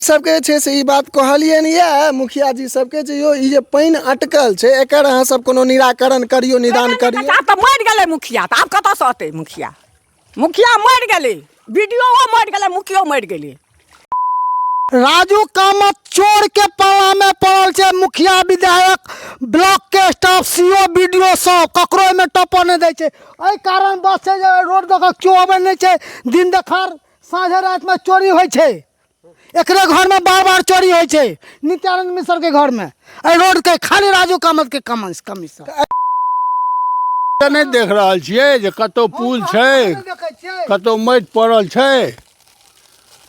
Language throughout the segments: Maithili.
सबके छे से ई बात कहलियन या मुखिया जी सबके जे यो ई जे पानी अटकल छे एकर अहाँ सब कोनो निराकरण करियो निदान करियो। आब तो मर गेलै मुखिया त आब कतऽ से अतै मुखिया मुखिया मर गेलै वीडियो मर गेलै मुखियो मर गेलै। राजू कामत चोर के पाला में पड़ल छे मुखिया विधायक ब्लॉक के स्टाफ सीओ वीडियो सब ककरो में टपो नहीं दै छे। एहि कारण बस छे जे रोड दक क्यों आबै नहीं छे दिन देखार साँझे रात में चोरी होय छे। एकरे घर में बार बार चोरी होय छे नित्यानंद मिश्र के घर में एहि रोड के खाली राजू कामत के कमीशन नहीं देख रहा छिए जे कतो पुल छे कतो माटि पड़ल छे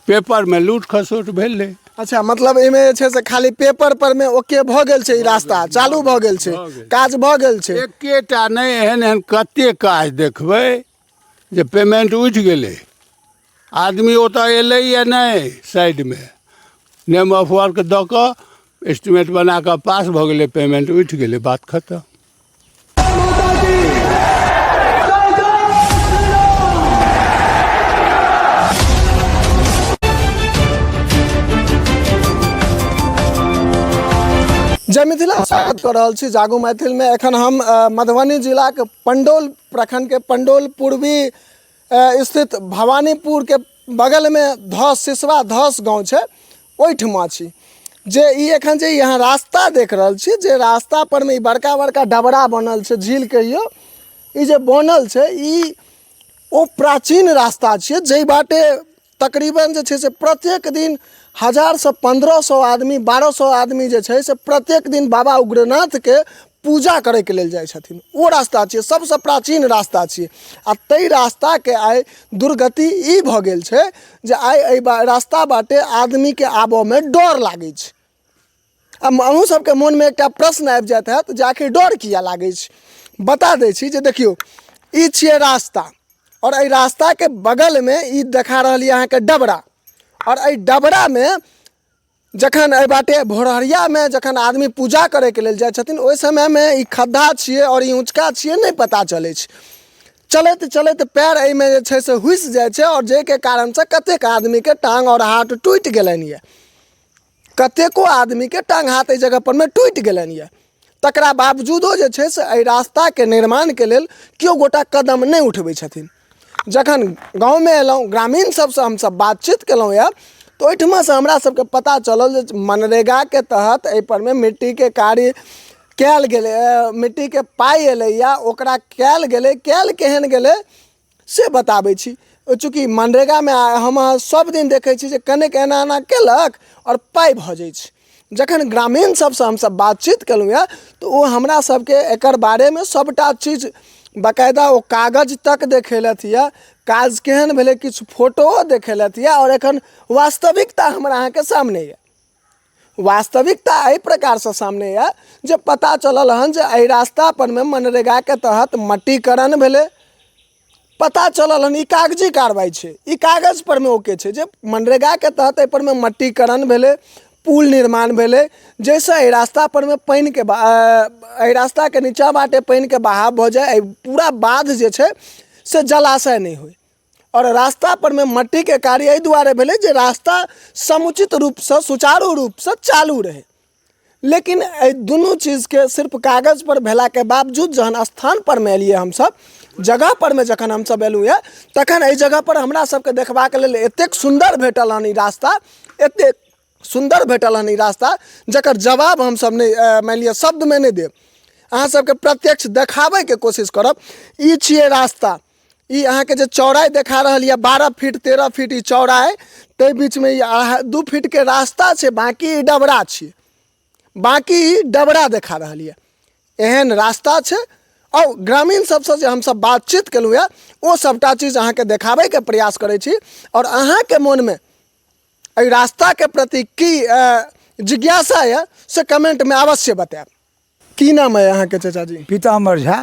पेपर में लूट खसोट भेले। अच्छा मतलब इमे छे से खाली पेपर पर में ओके भ गेल छे ई रास्ता चालू भ गेल छे काज भ गेल छे एकेटा नहीं एहन एहन कते काज देखबै जे पेमेंट उठ गेले आदमी ओतऽ एलै या नहीं साइड में नेम ऑफ वर्क द क एस्टिमेट बना के पास भ गेले पेमेंट उठ गेले बात खत्म। जय मिथिला स्वागत कर रहल छी जागो मैथिल में। एखन हम मधुबनी जिला के पंडौल प्रखंड के पंडौल पूर्वी स्थित भवानीपुर के बगल में धस सिसवा धस गांव छे ओहिठमा छी जे ई एखन जे यहाँ रास्ता देख रहल छी जे रास्ता पर में ई बड़का बड़का डबरा बनल छे झील कहियो ई जे बनल छे ई ओ प्राचीन रास्ता छे जई बाटे तकरीबन जे छे से प्रत्येक दिन 1000 से 1500 आदमी 1200 आदमी जे छे से प्रत्येक दिन बाबा उग्रनाथ के पूजा करे के लेल जाय छथिन। ओ रास्ता छे सबसे प्राचीन रास्ता छे आ तई रास्ता के आइ दुर्गति ई भ गेल छे जे आइ एहि रास्ता बाटे आदमी के आबो में डर लागे छे। अब अहूँ सबके मन में एकटा प्रश्न आबि जात हैत जे आखिर डर किया लागे छे। बता दै छी जे देखियो ई छिए रास्ता और एहि रास्ता के बगल में ई देखा रहल अहाँ के डबरा और एहि डबरा में जखन एहि बाटे भोरहरिया में जखन आदमी पूजा करे के लेल जाय छथिन ओहि समय में ई खद्धा छिए और ई ऊंचका छिए नहीं पता चले छे चलते चलते पैर एहि में जे छे से हुस जाय छे और जे के कारण से कतेक आदमी के टांग और हाथ टूट गेलन ये कतेको आदमी के टांग हाथ एहि जगह पर में टूट गेलन ये तकरा बावजूदो जे छे से एहि रास्ता के निर्माण के लेल केओ गोटा कदम नहीं उठबै छथिन। जखन गाँव में एलहुँ ग्रामीण सबसे हम सब बातचीत केलहुँ या तो ओहिठमा से हमरा सबके पता चलल जे मनरेगा के तहत एहि पर में मिट्टी के कार्य कैल गेलै मिट्टी के पाई एलै या ओकरा कैल गेलै कैल केहन गेलै से बताबै छी। चूँकि मनरेगा में हम सब दिन देखै छी जे कनेक एना एना केलक और पाई भऽ जाइ छै। जखन ग्रामीण सबसे हम सब बातचीत केलहुँ या तो ओ हमरा सबके एकर बारे में सबटा चीज बाकायदा वो कागज तक देखेलथि या काज केहन भेले किछु फोटो देखेलथि या और एखन वास्तविकता हमरा अहाँ के सामने है वास्तविकता एहि प्रकार से सामने है जे पता चलल हन जे एहि रास्ता पर में मनरेगा के तहत मट्टीकरण भेले पता चलल हन ई कागजी कार्रवाई छे ई कागज पर में ओके छे जे मनरेगा के तहत एहि पर में मट्टीकरण भेले पुल निर्माण भेले जैसे एहि रास्ता पर में पानी के एहि रास्ता के नीचा बाटे पानी के बहाव भ जाए पूरा बाध जे छे से जलाशय नहीं हो और रास्ता पर में मट्टी के कार्य एहि दुआरे भेले जे रास्ता समुचित रूप से सुचारू रूप से चालू रहे। लेकिन एहि दुनू चीज के सिर्फ कागज पर भेला के बावजूद जहन स्थान पर में एलिए हम सब जगह पर में जखन हम सब एलू है तखन एहि जगह पर हमरा सबके देखबा के लेल एतेक सुंदर भेटल हन ई रास्ता एतेक सुंदर भेटल हन ई रास्ता जकर जवाब हम सब नहीं मान लिया शब्द में नहीं देब अहाँ सबके प्रत्यक्ष देखाबै के कोशिश करब। ई छिए रास्ता ई अहाँ के जे चौड़ाई देखा रहल या 12 फीट 13 फीट ई चौड़ाई ते बीच में 2 फीट के रास्ता छे बाकी ई डबरा छे बाकी ई डबरा देखा रहल या एहन रास्ता छे और ग्रामीण सबसे जे हम सब बातचीत केलहुँ या ओ सबटा चीज अहाँ के देखाबै के प्रयास करै छी और अहाँ के मन में एहि रास्ता के प्रति की जिज्ञासा है से कमेंट में अवश्य बताएब। की नाम है अहाँ के चाचा जी? पीताम्बर झा।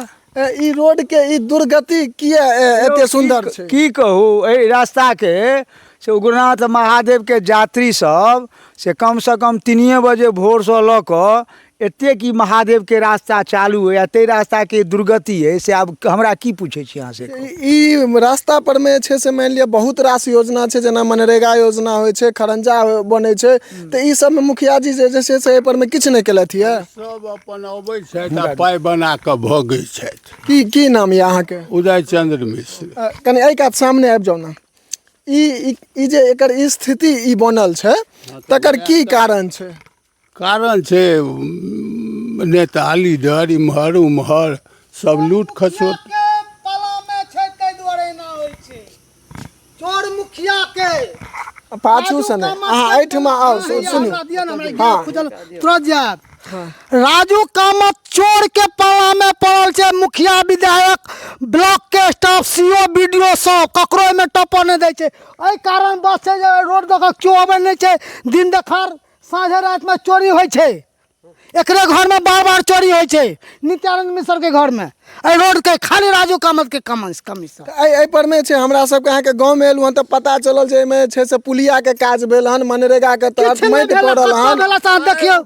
ई रोड के ई दुर्गति किए एते सुंदर छे की कहू एहि रास्ता के से उग्रनाथ महादेव के यात्री सब से कम 3 बजे भोर से लऽ कऽ एते की महादेव के रास्ता चालू है या ते रास्ता के दुर्गति है से आब हमरा की पूछे छी अहाँ से ई रास्ता पर में छै से मान लिअ बहुत रास योजना छै, जेना मनरेगा योजना होइ छै, खरंजा बनै छै, तऽ ई सब में मुखिया जी जे छै से एहि पर में किछु नहि केलथि है। सब अपन अबै छथि आ पाइ बना कऽ भगै छथि। की नाम यऽ अहाँके? उदय चंद्र मिश्र। कनि एहि कात सामने आबि जाउ ने। ई जे एकर स्थिति ई बनल छै तकर की कारण छै? कारण छै नेता लीडर इम्हर उम्हर सब लूट खसोट। चोर मुखिया के पाछू से नहीं, अहाँ एहिठमा आउ सुनियौ। हाँ तुरंत जायब। राजू कामत चोर के पाला में पड़ल छै। मुखिया विधायक ब्लॉक के स्टाफ सीओ बीडीओ सब ककरो में टपो नहीं दै छै। एहि कारण बस छै जे रोड दऽ कऽ केओ अबै नहीं छै। दिन देखार साँझे रात में चोरी होइ छै। एकरे घर में बार बार चोरी होइ छै। नित्यानंद मिश्र के घर में एहि रोड के खाली राजू कामत के कमीशन। एहि पर में छै हमरा सबके अहाँके गाँव में एलहुँ हँ तऽ पता चलल जे एहिमे छै से पुलिया के काज भेल हन, मनरेगा के तहत माटि पड़ल हन। देखियौ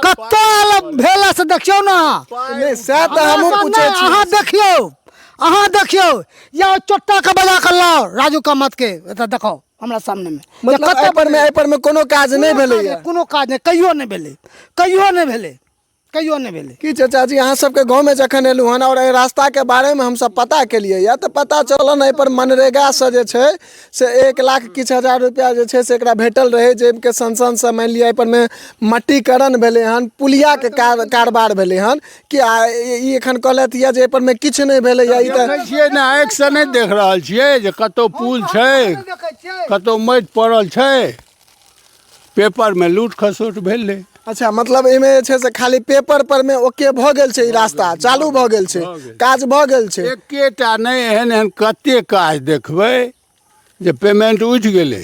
कतौ भेला से देखियौ ना। नहीं सएह तऽ हमहूँ पूछै छी। अहाँ देखियौ या चोट्टा के बजा कर लाओ राजू कामत के एतऽ देखो हमरा सामने में। मतलब एहि पर में कोनो काज नहीं भेलैया? कोनो काज नहीं, कहियो नहीं भेलै, कहियो नहीं भेलै, कहियो नहीं भेलै। की चाचा जी अहाँ सबके गाँव में जखन एलहुँ हन और एहि रास्ता के बारे में हम सब पता केलिए या तऽ पता चलल एहि पर मनरेगा से जे छै से 1 लाख किछु हजार रुपया जे छै से एकरा भेटल रहे, जाहिके संसन से मान लिअ एहि पर में मट्टीकरण भेलै हन, पुलिया के कारबार भेलै हन कि ई एखन कहलथि या जे एहि पर में किछु नहीं भेलैया। ई तऽ छियै ने आँखि से नहीं देख रहल छियै जे कतौ पुल छै, कतौ माटि पड़ल छै, पेपर में लूट खसोट भेलै। अच्छा मतलब एहिमे जे छै से खाली पेपर पर में ओके भऽ गेल छै, ई रास्ता चालू भऽ गेल छै, काज भऽ गेल छै। एकेटा नहीं एहन एहन कते काज देखबै जे पेमेंट उठि गेलै,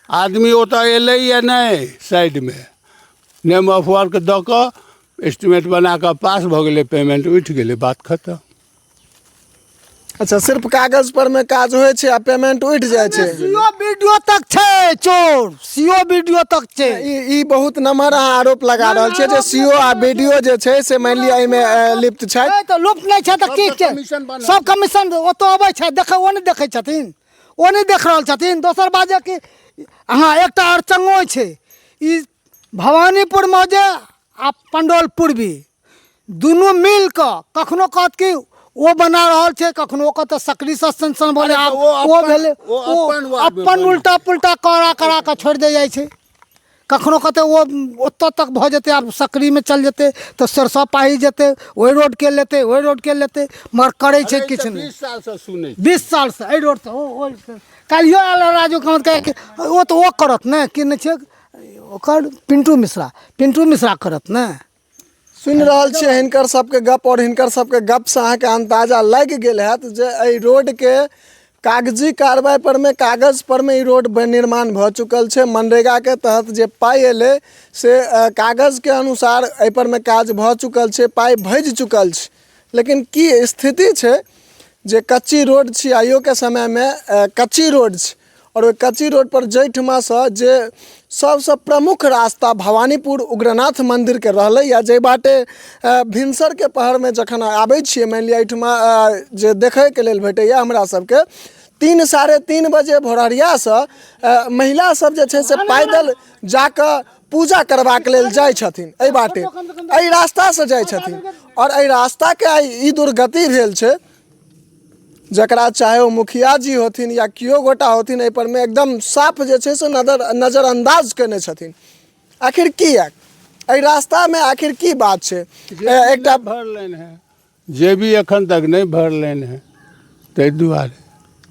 आदमी ओतऽ एलै या नहीं साइड में नेम ऑफ वर्क दऽ कऽ एस्टीमेट बना कऽ पास भऽ गेलै, पेमेंट उठि गेलै, बात खत्म। अच्छा सिर्फ कागज पर में काज होइ छै आ पेमेंट उठ जाए छै। सीओ वीडियो तक छै चोर, सीओ वीडियो तक छै। ई बहुत नम्हर अहाँ आरोप लगा रहल छियै जे सीओ आ वीडियो जे छै से मान लिअ एहिमे लिप्त छै। तऽ लुप्त नहीं छै तऽ की छै? सब कमीशन ओतऽ अबै छै, देखे ओ नहीं देखै छथिन, ओ नहीं देख रहल छथिन। दोसर बात जे कि अहाँ एकटा अड़चंगो छै, ई भवानीपुर में जे आ पंडौल पूर्वी दुनू मिल कऽ कखनो कहत कि वो बना रहल छै, कखनो कहत सकरी सस्पेंशन बोले आब वो भेले अपन उल्टा पुल्टा करा के छोड़ दे जाइ छै। कखनो कहते वो ओतऽ तक भऽ जेतै, आब सकरी में चल जेतै तऽ सरसों पाही जेतै, ओहि रोड के लेतै, ओहि रोड के लेतै, मगर करै छै किछु नहीं। 20 साल से सुनै 20 साल से एहि रोड से काल्हियो आयल राजू कामत के वो तऽ वो करत ने कि नहीं छै ओकर पिंटू मिश्रा करत ने। सुनि रहल छियै हिनकर सबके गप और हिनकर सबके गप से अहाँके अंदाजा लागि गेल हैत जे एहि रोड के कागजी कार्रवाई पर में कागज पर में ई रोड निर्माण भऽ चुकल छै। मनरेगा के तहत जे पाई एलै से कागज के अनुसार एहि पर में काज भऽ चुकल छै, पाई भेज चुकल छै। लेकिन की स्थिति छै जे कच्ची रोड छी, आइयो के समय में कच्ची रोड छै और ओहि कच्ची रोड पर जाहिठमा से जे सबसे प्रमुख रास्ता भवानीपुर उग्रनाथ मंदिर के रहलै या जे बाटे भिनसर के पहर में जखन आबै छियै मान लिअ एहिठमा जे देखै के लेल भेटैया हमरा सबके 3 साढ़े 3 बजे भोरहरिया से महिला सब जे छै से पैदल जाकऽ पूजा करबाक लेल जाइ छथिन, एहि बाटे एहि रास्ता से जाइ छथिन। और एहि रास्ता के आइ ई दुर्गति भेल छै जकरा चाहे वो मुखिया जी होथिन या कियो गोटा होथिन एहि पर में एकदम साफ जे छै से नजरअंदाज केने छथिन। आखिर की है एहि रास्ता में, आखिर की बात छै? एकटा भरलनि है जे भी एखन तक नहीं भरलनि है ताहि दुआरे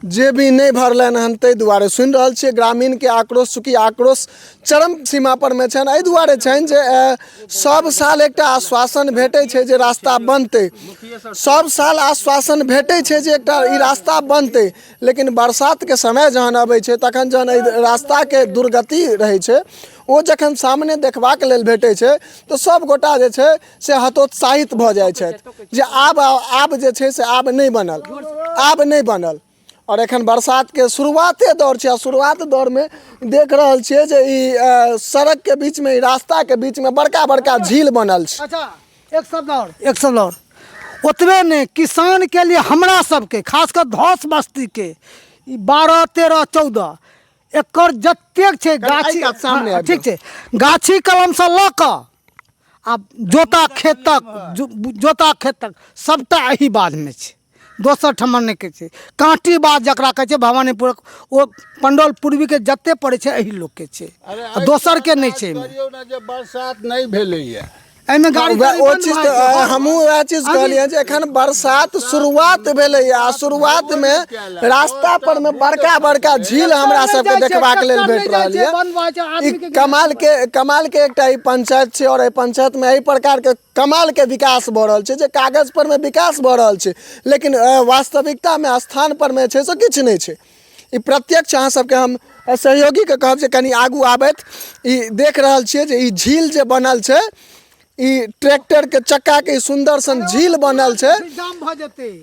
जे भी नहीं भरलनि हन ताहि दुआरे सुनि रहल छियै ग्रामीण के आक्रोश, चूँकि आक्रोश चरम सीमा पर में छनि। एहि दुआरे छनि जे सब साल एकटा आश्वासन भेटै छै जे रास्ता बनतै, सब साल आश्वासन भेटै छै जे एकटा ई रास्ता बनतै, लेकिन बरसात के समय जहन अबै छै तखन जहन एहि रास्ता के दुर्गति रहै छै ओ जखन सामने देखबाक लेल भेटै छै तऽ सब गोटा जे छै से हतोत्साहित भऽ जाइ छथि जे आब जे छै से आब नहीं बनल। और एखन बरसात के शुरुआते दौर छै। शुरुआत दौर में देख रहल छियै जे ई सड़क के बीच में, रास्ता के बीच में बड़का बड़का झील बनल छै। अच्छा एक शब्द और ओतबे नहीं, किसान के लिए हमरा सबके खासकर धौस बस्ती के 12, 13, 14 एकर जतेक छै गाछी, कात सामने आबि ठीक छै, गाछी कलम से लऽ कऽ आ जोता खेत तक सबटा एही बाध में छै, दोसर ठमन नहीं के छै। कांटी बाध जकरा कहै छै भवानीपुर, ओ पंडौल पूर्वी के जते पड़े छै एही लोग के छै, दोसर के नहीं छै। करियौ ना जे बरसात नहीं भेलैया, एहिमे गाड़ी ओ चीज हमहूँ वएह चीज कहलियै जे एखन बरसात शुरुआत भेलैए आ शुरुआत में रास्ता पर में बड़का बड़का झील हमरा सबके देखबाक लेल भेट रहल यऽ। ई कमाल के एकटा ई पंचायत छै और एहि पंचायत में एहि प्रकार के कमाल के विकास भऽ रहल छै जे कागज पर में विकास भऽ रहल छै, लेकिन वास्तविकता में स्थान पर में छै से किछु नहीं छै। ई प्रत्यक्ष अहाँ सबके हम सहयोगी के कहब जे कनि आगू आबैत ई देख रहल छियै जे ई झील जे बनल छै, ई ट्रैक्टर के चक्का के सुंदर सन झील बनल छै।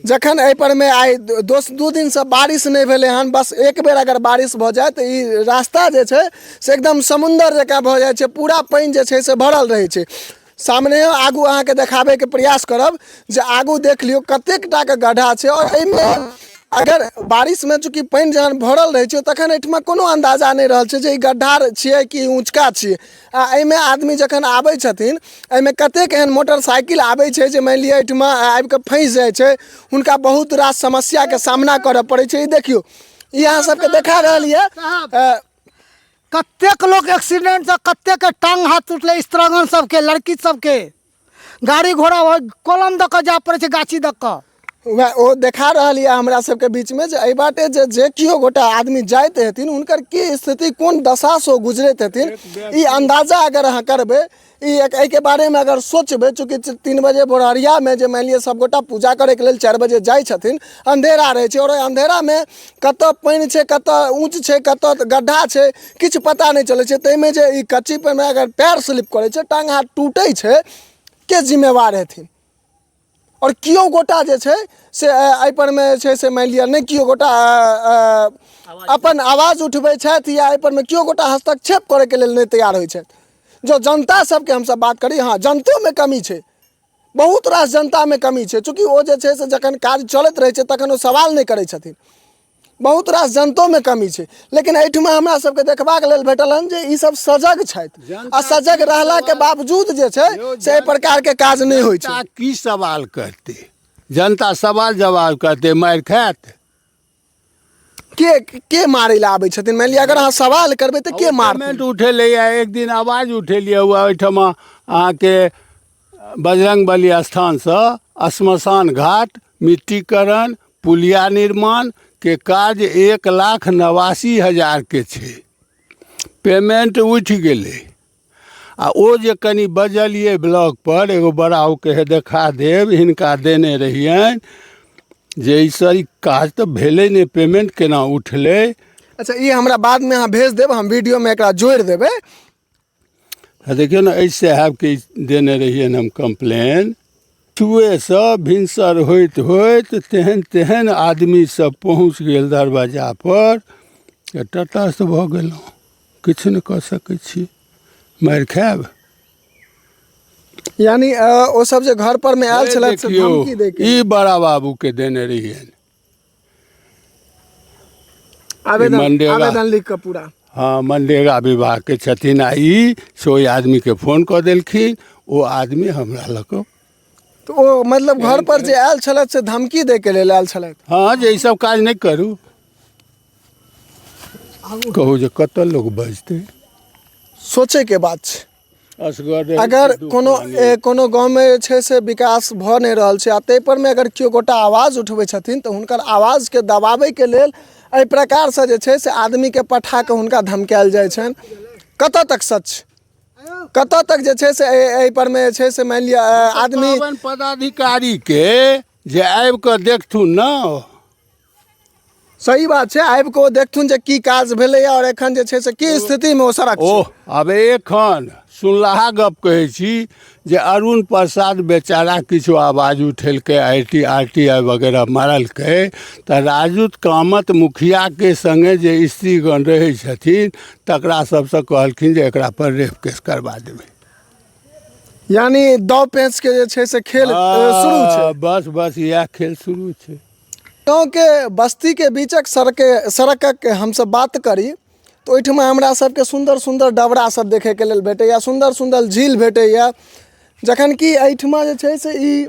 जखन एहि पर में आइ 2 दिन से बारिश नहीं भेले हन, बस एक बेर अगर बारिश भऽ जाए तो ई रास्ता जे छै से एकदम समुंदर जकाँ भऽ जाइ छै, पूरा पानि जे छै से भरल रहै छै। सामने आगू अहाँ के देखाबे के प्रयास करब जे आगू देख लियौ कतेक टा के गड्ढा छै और एहिमे अगर बारिश में चूँकि पानि जहन भरल रहै छै तखन एहिठमा कोनो अंदाजा नहीं रहल छै जे ई गड्ढा छियै कि ऊँचका छियै। आ एहिमे आदमी जखन आबै छथिन, एहिमे कतेक एहन मोटरसाइकिल आबै छै जे मानि लिअ एहिठमा आबि कऽ फँसि जाइ छै, हुनका बहुत रास समस्या के सामना करऽ पड़ै छै। ई देखियौ, ई अहाँ सबके देखा रहल यऽ कतेक लोग एक्सीडेंट से कतेक के टांग हाथ टूटले, स्त्रगन सबके, लड़की सबके, गाड़ी घोड़ा कलम दऽ कऽ जाय पड़ै छै, गाछी दऽ कऽ। वह ओ देखा रहल यऽ हमरा सबके बीच में जे एहि बाटे जे केओ गोटा आदमी जाइत हेथिन हुनकर की स्थिति, कोन दशा से गुजरैत हेथिन, ई अंदाजा अगर अहाँ करबै, एहि के बारे में अगर सोचबै, चूँकि 3 बजे भोरहरिया में जे मानि लिअ सब गोटा पूजा करे के लेल 4 बजे जाइ छथिन, अंधेरा रहै छै और अंधेरा में कतऽ पानि छै, कतऽ ऊँच छै, कतऽ गड्ढा छै, किछु पता नहीं चलै छै। ताहिमे जे ई कच्ची पर में अगर पैर स्लिप करै छै, टांग हाथ टूटै छै, के जिम्मेवार हेथिन? और कियो गोटा जे छै से एहि पर में छै से मानि लिअ नहीं कियो गोटा अपन आवाज उठबै छथि या एहि पर में कियो गोटा हस्तक्षेप करे के लेल नहीं तैयार होइ छथि। जो जनता सबके हमसब बात करी, हाँ जनतो में कमी छै, बहुत रास जनता में कमी छै, चूँकि ओ जे छै से जखन काज चलैत रहै छै तखन ओ सवाल नहीं करै छथिन। बहुत रास जनतो में कमी छै, लेकिन एहिठमा हमरा सबके देखबाक लेल भेटल हन जे ई सब सजग छथि आ सजग रहला के बावजूद जे छै से एहि प्रकार के काज नहीं होइ छै। जनता की सवाल करते? जनता सवाल जवाब करते, मार खात। के मारे ला आबै छथिन? मानि लिअ अगर अहाँ सवाल करबै तऽ के मारतै? पेमेंट उठेले एक दिन आवाज उठेलिए हुआ ओहिठमा अहाँ के बजरंग बली स्थान से श्मशान घाट मिट्टीकरण पुलिया निर्माण के काज 1,89,000 के छै। पेमेंट उठ गेलै आ ओ जे कनि बजलिए ब्लॉक पर, एगो बड़ा के देखा देव, हिनका देने रहियन जे ई सर ई काज तो भेलै नहीं, पेमेंट केना उठलै? अच्छा, ये हमरा बाद में अहाँ भेज देब, हम वीडियो में एकरा जोड़ि देबै। देखियो ना, ऐसे साहब के देने रहियन हम कंप्लेन, छुए से भिनसर होइत होइत तेहन आदमी सब पहुँच गेल दरवाजा पर, तटस्थ भऽ गेलहुँ, किछु नहि कऽ सकै छी, मारि खायब। यानी ओ सब जे घर पर में आयल छलथि से धमकी दे के, ई बड़ा बाबू के देने रहियन आवेदन लिख के पूरा। हाँ, मनरेगा विभाग के छथिन आ ई सोई आदमी के फोन कऽ देलखिन, ओ आदमी हमरा लऽ कऽ तो ओ मतलब घर पर जे आयल छलथि से धमकी दे के लेल आयल छलथि। हाँ, जे ई सब काज नहीं करू, कहू जे कतऽ लोग बजतै, सोचे के बात छै। असगर अगर कोनो गाँव में छै से विकास भऽ नहीं रहल छै आ ताहि पर में अगर केओ गोटा आवाज उठबै छथिन तऽ हुनकर आवाज के दबाबै के लेल एहि प्रकार से जे छै से आदमी के पठा के हुनका धमकायल जाइ छनि। कतऽ तक सच, कतऽ तक जे छै से एहि पर में छै से मानि लिअ आदमी पदाधिकारी के जे आबि कऽ देखथुन न, सही बात छै, आबि कऽ ओ देखथुन जे की काज भेलैए आओर एखन जे छै से की स्थितिमे ओ सड़क छै। ओह आब एखन सुनलाहा गप कहै छी जे अरुण प्रसाद बेचारा किछु आवाज उठेलकै, RTI वगैरह मारलकै, तऽ राजू कामत मुखियाके संगे जे स्त्रीगण रहै छथिन तकरा सबसँ कहलखिन जे एकरा पर रेप केस करबा देबै। यानी दाव पेंच के जे छै से खेल शुरू छै। बस इएह खेल शुरू छै। गाँव के बस्ती के बीचक सड़कक हमसब बात करी तऽ ओहिठमा हमरा सबके सुंदर सुंदर डबरा सब देखे के लेल भेटैया, सुंदर सुंदर झील भेटैया, जखन कि एहिठमा जे छै से ई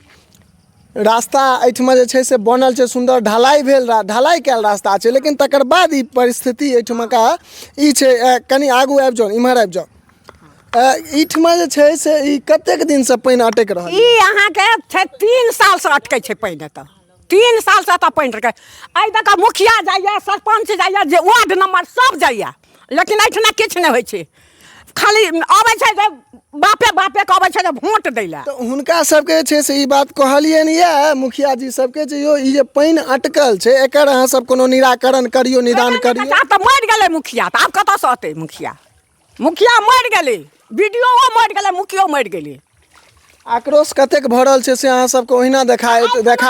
रास्ता एहिठमा जे छै से बनल छै, सुंदर ढलाई कयल रास्ता छै, लेकिन तकर बाद ई परिस्थिति एहिठमा का ई छै। कनी आगू आबि जाउ, इम्हर आबि जाउ। एहिठमा जे छै से ई कतेक दिन से पानि अटक रहल ई अहाँके छै 3 साल से अटकै छै पानि, तऽ 3 साल से तऽ पानि अटकै। एहि दऽ कऽ मुखिया जाइए, सरपंच जाइए, जे वार्ड नंबर सब जाइए, लेकिन एहिठिना किछु नहि होइ छै। खाली अबै छै जे बापे के अबै छै जे वोट दै लए। तऽ हुनका सबके जे छै से ई बात कहलियनि यऽ मुखिया जी सबके जे यौ ई जे पानि अटकल छै एकर अहाँ सब कोनो निराकरण करियो, निदान करियो। आब तऽ मरि गेलै मुखिया, तऽ आब कतऽसँ अतै मुखिया मरि गेलै, BDO मरि गेलै, मुखियो मरि गेलै। आक्रोश कतेक भरल छै से अहाँ सबके ओहिना देखा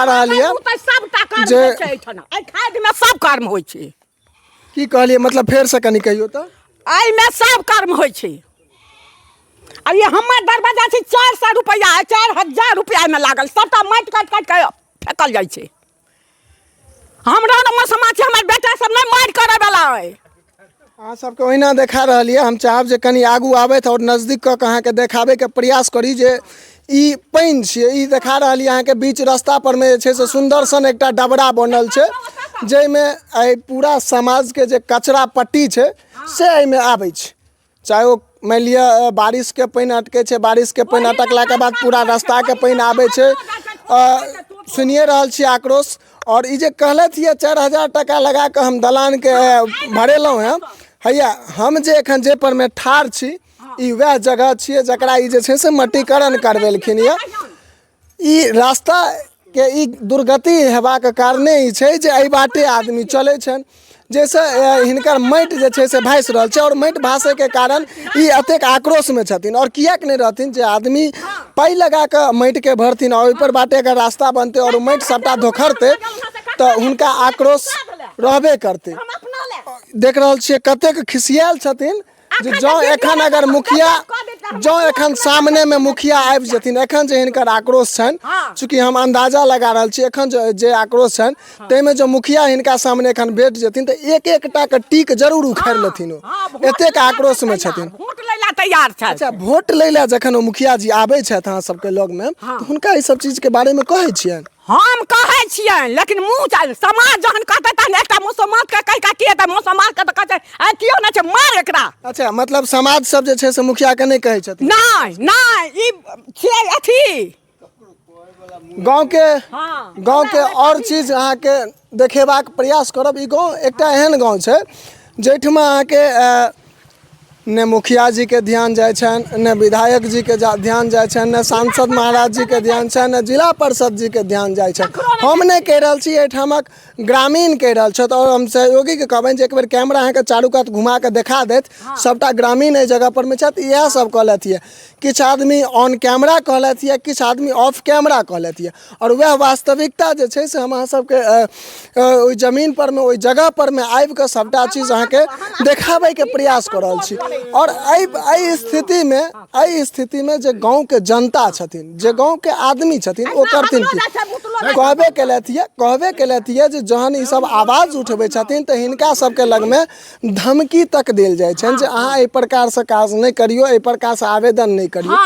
रहल यऽ सबटा कर्म जे होइ छै एहिठिना, एहि खादिमे सब कर्म होइ छै। की कहलियै, मतलब फेर से कनि कहियो तऽ। एहिमे सब कर्म होइ छै। आ ये हमर दरवाजा छै 400 रुपैआ, 4000 रुपैआ में लागल, सबटा माटि काटि के फेकल जाइ छै। हमरा नम्बर समाज छै, हमर बेटा सब नहीं मारि करे वाला है। अहाँ सबके ओहिना देखा रहल यऽ। हम चाहब जे कनि आगू आबैत और नजदीक कऽ के अहाँके देखाबे के प्रयास करी जे ई पानि छियै। ई देखा रहल यऽ अहाँके बीच रास्ता पर में जे छै से सुंदर सन एकटा डबरा बनल छै, जाहिमे एहि पूरा समाज के जे कचरा पट्टी छै से एहिमे आबै छै। चाहे ओ मान लिअ बारिश के पानि अटकै छै, बारिश के पानि अटकला के बाद पूरा रास्ता के पानि आबै छै। सुनिए रहल छी आक्रोश। और ई जे कहलथि ये 4000 टका लगा के हम दलान के भरेलहुँ हैं, हैया हम जे एखन जे पर में ठाढ़ छी ई वएह जगह छियै जकरा ई जे छै से मट्टीकरण करवेलखिन यऽ। ई रास्ता के ई दुर्गति हेबाक कारणे ई छै जे एहि बाटे आदमी चलै छनि, जैसे हिनकर माटि जे छै से भासि रहल छै। और माटि भासै के कारण ई एतेक आक्रोश में छथिन। और किएक नहीं रहथिन जे आदमी पाई लगा के माटि के भरथिन और ओहि पर बाटे अगर रास्ता बनते और माटि सबटा धोखरते तऽ हुनका आक्रोश रहबे करते। देख रहल छियै कतेक खिसियाल छथिन जे जँ एखन अगर मुखिया जँ एखन सामने में मुखिया आबि जेथिन, एखन जे हिनकर आक्रोश छनि, चूँकि हम अंदाजा लगा रहल छी एखन जे आक्रोश छनि ताहिमे जो मुखिया हिनका सामने एखन भेट जेथिन तऽ एक एकटा के टीक जरूर उखाड़ि लेथिन। ओ एतेक आक्रोश में छथिन। वोट लै ला तैयार छै। अच्छा, वोट लै ला जखन ओ मुखिया जी आबै छथि अहाँ सबके लग में तऽ हुनका ई सब चीज के बारे में कहै छियनि? हम कहै छियनि, लेकिन मुँह समाज जहन कहतै तहन एकटा मुसलमान के कहि के तऽ मुसलमान के तऽ कहतै आ कियो नहि छै मार एकरा। अच्छा, मतलब समाज सब जे छै से मुखिया के नहीं कहै छथिन? नहीं, ई छै अथी गाँव के और चीज अहाँ के देखेबाक प्रयास करब। ई गाँव एकटा एहन गाँव छै जाहिठमा अहाँ के ने मुखिया जी के ध्यान जाय छनि, ने विधायक जी के ध्यान जाय छनि, ने सांसद महाराज जी के ध्यान छनि, ने जिला परिषद जी के ध्यान जाय छनि। हम नहीं कह रहल छी, एहिठामक ग्रामीण कह रहल छथि। और हम सहयोगी के कहबनि जे एक बेर कैमरा अहाँ के चारू कात घुमा के देखा देत। सबटा ग्रामीण एहि जगह पर में छथि। इएह सब कहलथि है, किछु आदमी ऑन कैमरा कहलथि है, किछु आदमी ऑफ कैमरा कहलथि है। और वह वास्तविकता जे छै से हम अहाँ सबके ओहि जमीन पर में, ओहि जगह पर में आबि के सबटा चीज अहाँ के देखाबे के प्रयास कर रहल छी। और एहि स्थिति में जे गाँव के जनता छथिन, जे गाँव के आदमी छथिन, ओ करथिन की? कहबे केलथि है जे जहन ई सब आवाज उठबै छथिन तऽ हिनका सबके लग में धमकी तक देल जाइ छनि जे अहाँ एहि प्रकार से काज नहीं करियो, एहि प्रकार से आवेदन नहीं करियो।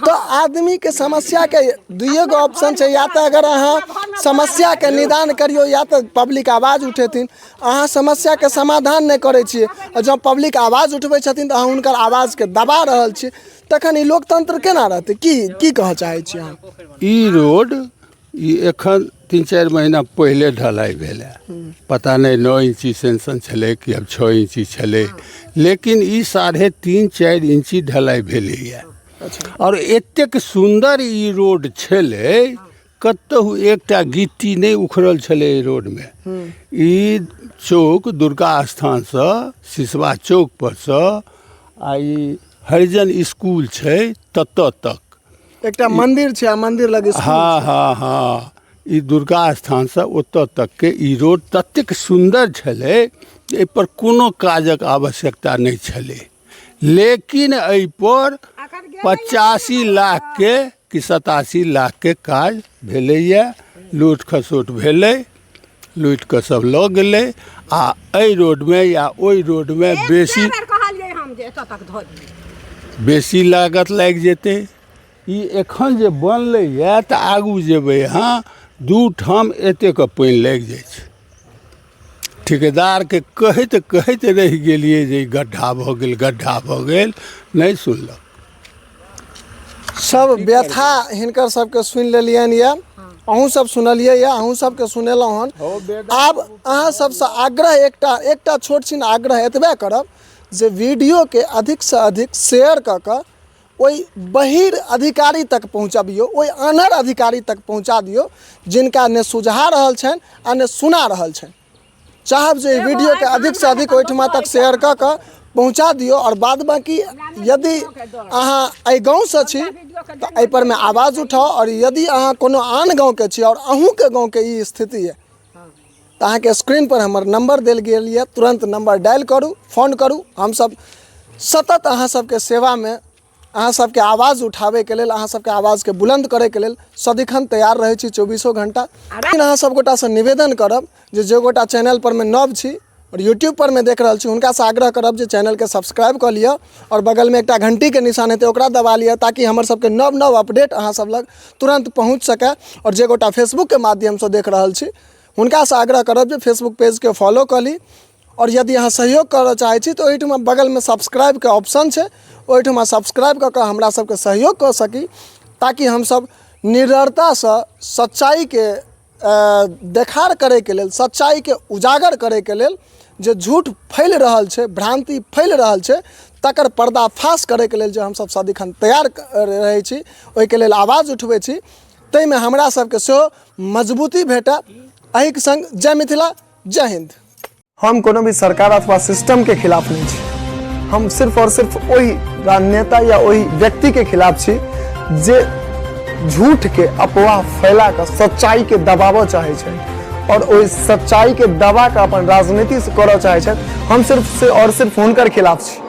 तो आदमी के समस्या के दुइये गो ऑप्शन छै, या तो अगर अहाँ समस्या के निदान करियो या तो पब्लिक आवाज उठेथिन। अहाँ समस्या के समाधान नहीं करे छियै, जब पब्लिक आवाज उठबै छथिन तऽ अहाँ हुनकर आवाज के दबा रहल छी, तखन ई लोकतंत्र केना रहतै? की कहऽ चाहै छी अहाँ? ई रोड ई एखन 3-4 महीना पहले ढलाई भेल है। पता नहीं 9 इंची सेंसन छलै कि अब 6 इंची छलै, लेकिन ई 3.5-4 इंची ढलाई भेलै है। और एतेक सुंदर ई रोड छलै, कतहु एकटा गिट्टी नहीं उखड़ल छलै एहि रोडमे। ई चौक दुर्गा स्थानसँ सिसवा चौक परसँ आ ई हरिजन स्कूल छै ततऽ तक एकटा मंदिर छै आ मंदिर लग स्कूल हाँ हाँ हाँ ई दुर्गा स्थानसँ ओतऽ तकके ई रोड ततेक सुन्दर छलै जे एहिपर कोनो काजक आवश्यकता नहीं छलै, लेकिन एहिपर 85 लाख के कि 87 लाख के काज भेलैए। लूट खसोट भेलै, लूट कऽ सब लऽ गेलै आ एहि रोडमे या ओहि रोडमे बेसी लागत लागि जेतै। ई एखन जे बनलैए तऽ आगू जेबै अहाँ 2 ठाम एतेक पानि लागि जाइ छै। ठेकेदारके कहैत कहैत रहि गेलियै जे गड्ढा भऽ गेल, गड्ढा भऽ गेल, नहीं सुनलक। सब व्यथा हिनकर सबके सुनि लेलियनि यऽ, अहूँ सब सुनलियै यऽ, अहूँ सबके सुनेलहुँ हन। आब अहाँ सबसँ आग्रह एकटा छोट छिन आग्रह एतबे करब जे वीडियोके अधिकसँ अधिक शेयर कऽ कऽ ओहि बहिर अधिकारी तक पहुँचबियौ, ओहि आनर अधिकारी तक पहुँचा दियौ जिनका ने सुझा रहल छनि आ ने सुना रहल छनि। चाहब जे वीडियोके अधिकसँ अधिक ओहिठमा तक शेयर कऽ कऽ पहुँचा दियौ। और बाद बाकी यदि अहाँ एहि गाँवसँ छी तऽ एहिपरमे आवाज़ उठाउ, और यदि अहाँ कोनो आन गाँवके छी और अहूँके गाँवके ई स्थिति है तऽ अहाँके स्क्रीन पर हमर नंबर देल गेल यऽ, तुरंत नंबर डायल करू, फोन करू। हमसब सतत अहाँ सबके सेवामे, अहाँ सबके आवाज़ उठाबैके लेल, अहाँ सबके आवाज़के बुलंद करैके लेल सदिखन तैयार रहै छी 24 घंटा। लेकिन अहाँ सब गोटासँ निवेदन करब जे गोटा चैनल पर में नव छी और यूट्यूब पर में देख रहल छी हुनकासँ आग्रह करब जे चैनल के सब्सक्राइब कऽ लिअ और बगल में एकटा घंटी के निशान हेतै ओकरा दबा लिअ, ताकि हमर सबके नव नव अपडेट अहाँ सब लग तुरंत पहुँच सकै। और जे गोटा फेसबुक के माध्यम से देख रहल छी हुनकासँ आग्रह करब जे फेसबुक पेज के फॉलो कर ली। और यदि अहाँ सहयोग करऽ चाहै छी तो ओहिठमा बगल में सब्सक्राइब के ऑप्शन छै, ओहिठमा सब्सक्राइब कऽ कऽ हमरा सबके सहयोग कऽ सकी, ताकि हम सब निडरतासँ सच्चाई के देखार करैके लेल, सच्चाई के उजागर करैके लेल जे झूठ फैल रहल छै, भ्रांति फैल रहल छै, तकर पर्दाफाश करैके लेल जे हमसब सदिखन तैयार रहै छी, ओहिके लेल आवाज़ उठबै छी, ताहिमे हमरा सबके सेहो मजबूती भेटै। एहिके संग जय मिथिला, जय हिंद। हम कोनो भी सरकार अथवा सिस्टम के खिलाफ नहीं छी, हम सिर्फ और सिर्फ वही नेता या वही व्यक्ति के खिलाफ छी जे झूठ के अफवाह फैला कर सच्चाई के दबाव चाहे छै और वही सच्चाई के दबा के अपन राजनीति से करऽ चाहे छै। हम सिर्फ से और सिर्फ हुनकर खिलाफ छी।